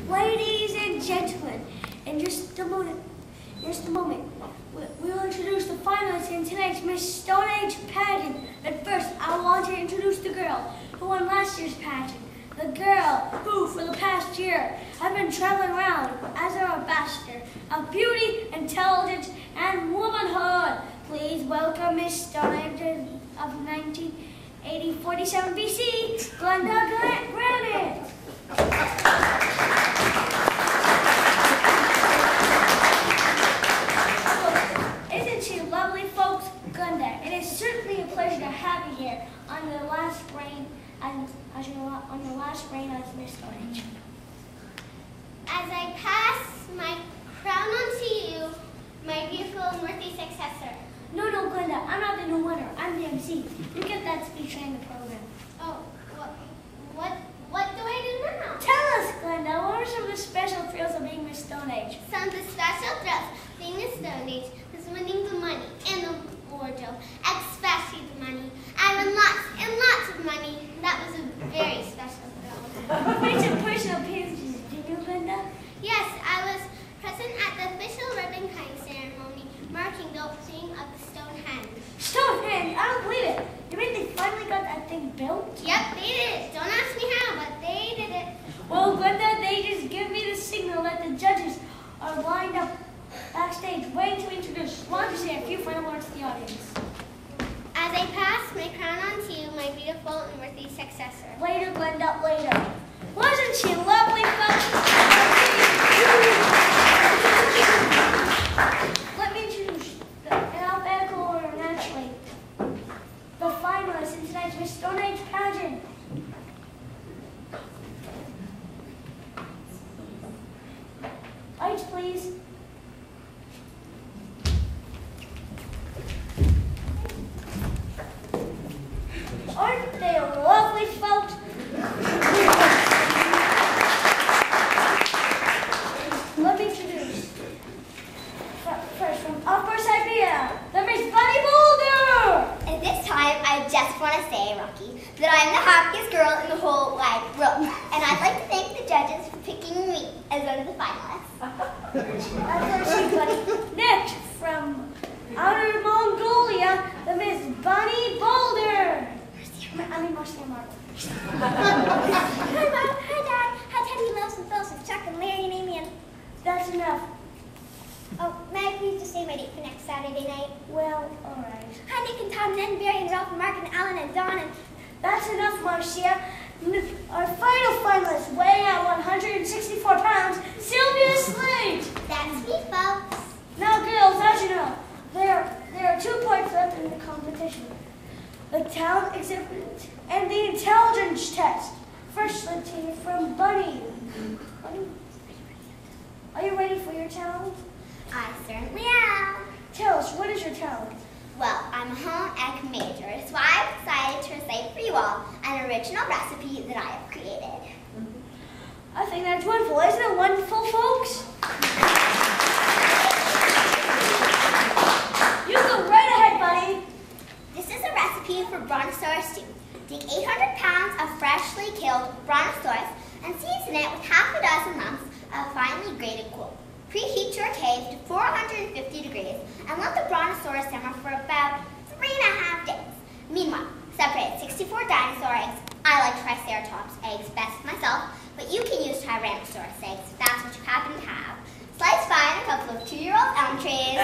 Ladies and gentlemen, in just a moment, we will introduce the finalists in tonight's Miss Stone Age pageant. But first, I want to introduce the girl who won last year's pageant. The girl who, for the past year, has been traveling around as our ambassador of beauty, intelligence, and womanhood. Please welcome Miss Stone Age of 1947 BC, Glenda Granite. Isn't she lovely, folks? Glenda, it is certainly a pleasure to have you here on the last reign as Miss Stone Age. As I pass my crown on to you, my beautiful and worthy successor. No, Glenda, I'm not the new winner. I'm the MC. You get that speech in the program. Oh, what do I do now? Tell us, Glenda, what are some of the special thrills of being Miss Stone Age? Some of the special thrills of being Miss Stone Age was winning the money and the wardrobe, especially the money. I won lots and lots of money. That was a very special thrill. What makes it personal appearances, did you, Glenda? Yes, I was present at the official ribbon cutting ceremony marking the opening of the Stonehenge. Stonehenge? I don't believe it. You mean they finally got that thing built? Yep, they did it. Don't ask me how, but they did it. Well, Glenda, they just give me the signal that the judges are lined up backstage waiting to introduce. Why don't you say a few final words to the audience? As I pass my crown on to you, my beautiful and worthy successor. Later, Glenda, later. Wasn't she lovely, folks? Let me introduce in alphabetical order, naturally, the finalists in tonight's Miss Stone Age pageant. Lights, please. Aren't they lovely, folks? Let me introduce, first from Upper Siberia, the Miss Bunny Boulder. At this time, I just want to say, Rocky, that I'm the happiest girl in the whole wide world. And I'd like to thank the judges for picking me as one of the finalists. That's our sweet buddy. Next, from Outer Mongolia, the Miss Bunny Boulder. Marcia Marble. Hi, Mom. Hi, Dad. Hi, Teddy, Loves, and Phyllis, and Chuck, and Larry, and Amy, and... That's enough. Oh, may I please just say my date for next Saturday night? Well, all right. Hi, Nick, and Tom, and Ed, and Barry, and Ralph, and Mark, and Alan, and Don, and... That's enough, Marcia. Our final finalist, weighing at 164 pounds, Sylvia Slate. That's me, folks. Now, girls, as you know, there are 2 parts left in the competition: the talent exhibit and the intelligence test. First, let's hear from Bunny. Bunny, are you ready for your talent? I certainly am. Tell us, what is your talent? Well, I'm a home ec major, so I'm excited to recite for you all an original recipe that I have created. I think that's wonderful. Isn't it wonderful, folks? You go right ahead, Bunny. This is a recipe for brontosaurus stew. Take 800 pounds of freshly killed brontosaurus and season it with half a dozen lumps of finely grated coal. Preheat your cave to 450 degrees and let the brontosaurus simmer for about 3.5 days. Meanwhile, separate 64 dinosaur eggs. I like Triceratops eggs best myself, but you can use Tyrannosaurus eggs if that's what you happen to have. Slice fine a couple of 2-year-old elm trees.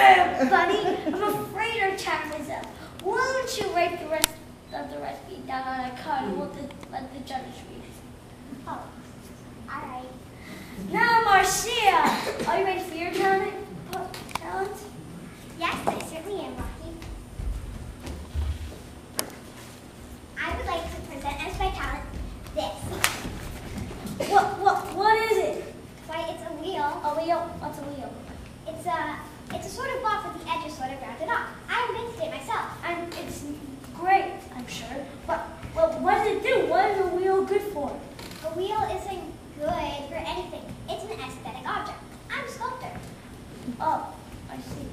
Bunny, I'm afraid our time is up. Why don't you write the rest of the recipe down on a card and we'll let the judges read it. Oh, all right. Now, Marcia, are you ready for your talent? Yes, I certainly am, Rocky. I would like to present as my talent this. What is it? Why, it's a wheel. A wheel? What's a wheel? It's a sort of block with the edges sort of rounded off. I invented it myself. And it's great, I'm sure. But what does it do? What is a wheel good for? A wheel isn't good for anything. It's an aesthetic object. I'm a sculptor. Oh, I see.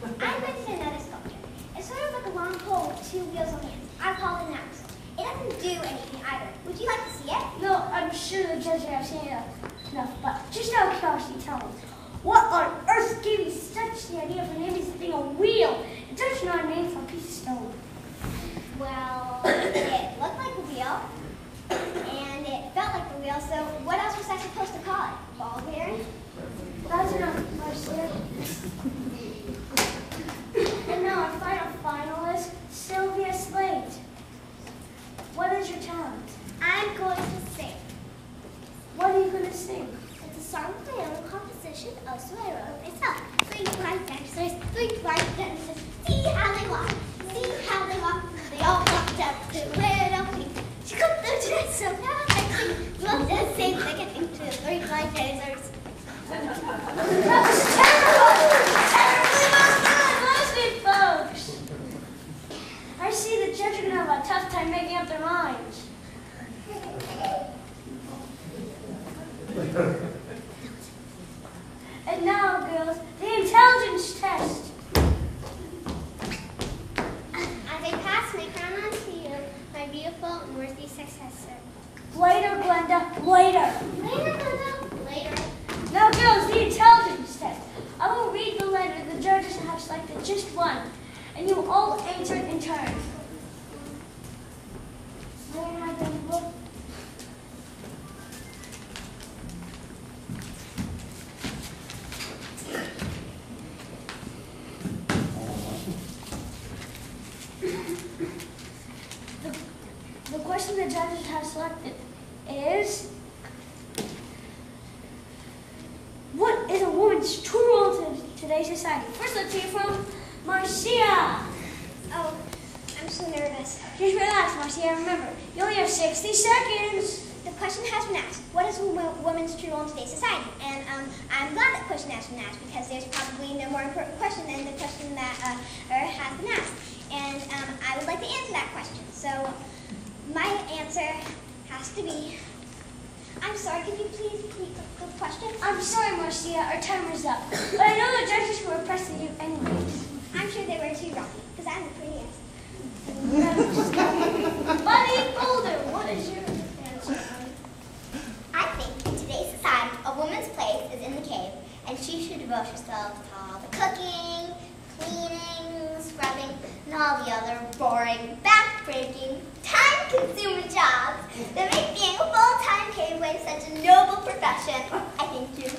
I invented another sculpture. It's sort of like a long pole with 2 wheels on the end. I call it an axle. It doesn't do anything either. Would you like to see it? No, I'm sure. sure the judge has seen enough, but just out of curiosity, tell me, what on earth gave you such the idea for naming this thing a wheel? It's just not a name for a piece of stone. Well, it looked like a wheel, and it felt like a wheel, so what else was I supposed to call it? Ball bearing? That's enough, Marcia. And now our final finalist, Sylvia Slade. What is your talent? I'm going to sing. What are you going to sing? It's a song of my own composition, also I wrote it myself. 3 blind dinosaurs, 3 blind dinosaurs. See how they walk, see how they walk. They all walked up to where the queen. She got the dress so now I sing. Look the same thing into the 3 blind dinosaurs. That was terrible! Terribly well done, wasn't it, folks? I see the judges are going to have a tough time making up their minds. And now, girls, the intelligence test. As I pass my crown on to you, my beautiful and worthy successor. Later, Glenda, later. Later, Linda. Later. Now, girls, the intelligence test. I will read the letter. The judges have selected just one, and you all answer it in turn. May I have them look? The question the judges have selected is, what is a woman's true role in today's society? First, let's hear from Marcia. Oh, I'm so nervous. Just relax, Marcia. Remember, you only have 60 seconds. The question has been asked, what is a woman's true role in today's society? And I'm glad that question has been asked because there's probably no more important question than the question that has been asked. And I would like to answer that question. So my answer has to be, I'm sorry, could you please repeat the question? I'm sorry, Marcia, our time is up. But I know the judges were pressing you anyways. I'm sure they were too, Rocky, because I'm the prettiest. Buddy Boulder, what is your answer? I think in today's society, a woman's place is in the cave, and she should devote herself to all the cooking, cleaning, scrubbing, and all the other boring, back-breaking, time-consuming jobs that make being a full-time cave wife such a noble profession. I thank you.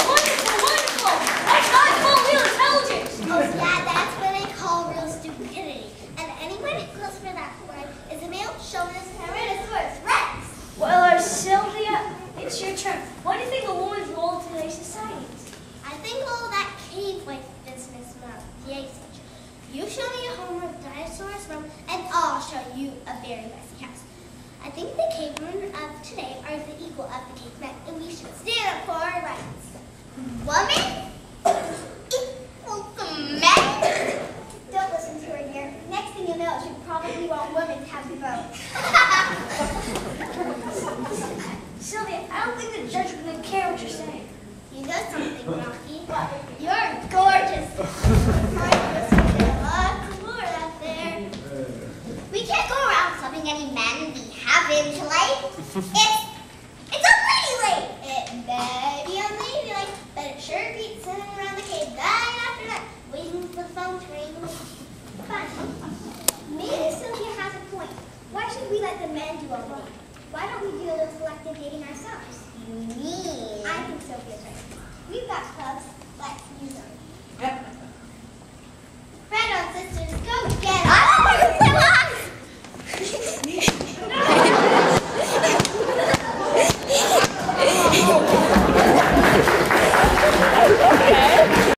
Wonderful, wonderful! That's what I call real intelligence! Oh, yeah, that's what I call real stupidity. And anyone who goes for that word is a male chauvinist Tyrannosaurus Rex. Well, Sylvia, it's your turn. What do you think a woman's role in today's society is? I think all that cave wife business about the egg stage. You show me a home where dinosaurs roam, and I'll show you a very messy house. I think the cavemen of today are the equal of the cavemen, and we should stand up for our rights. Woman equal to men? Don't listen to her, dear. Next thing you know, she probably want women to have the vote. Sylvia, I don't think the judge are going to care what you're saying. You know something, Rocky? You're gorgeous. Out there. We can't go around clubbing any men we have in life. It's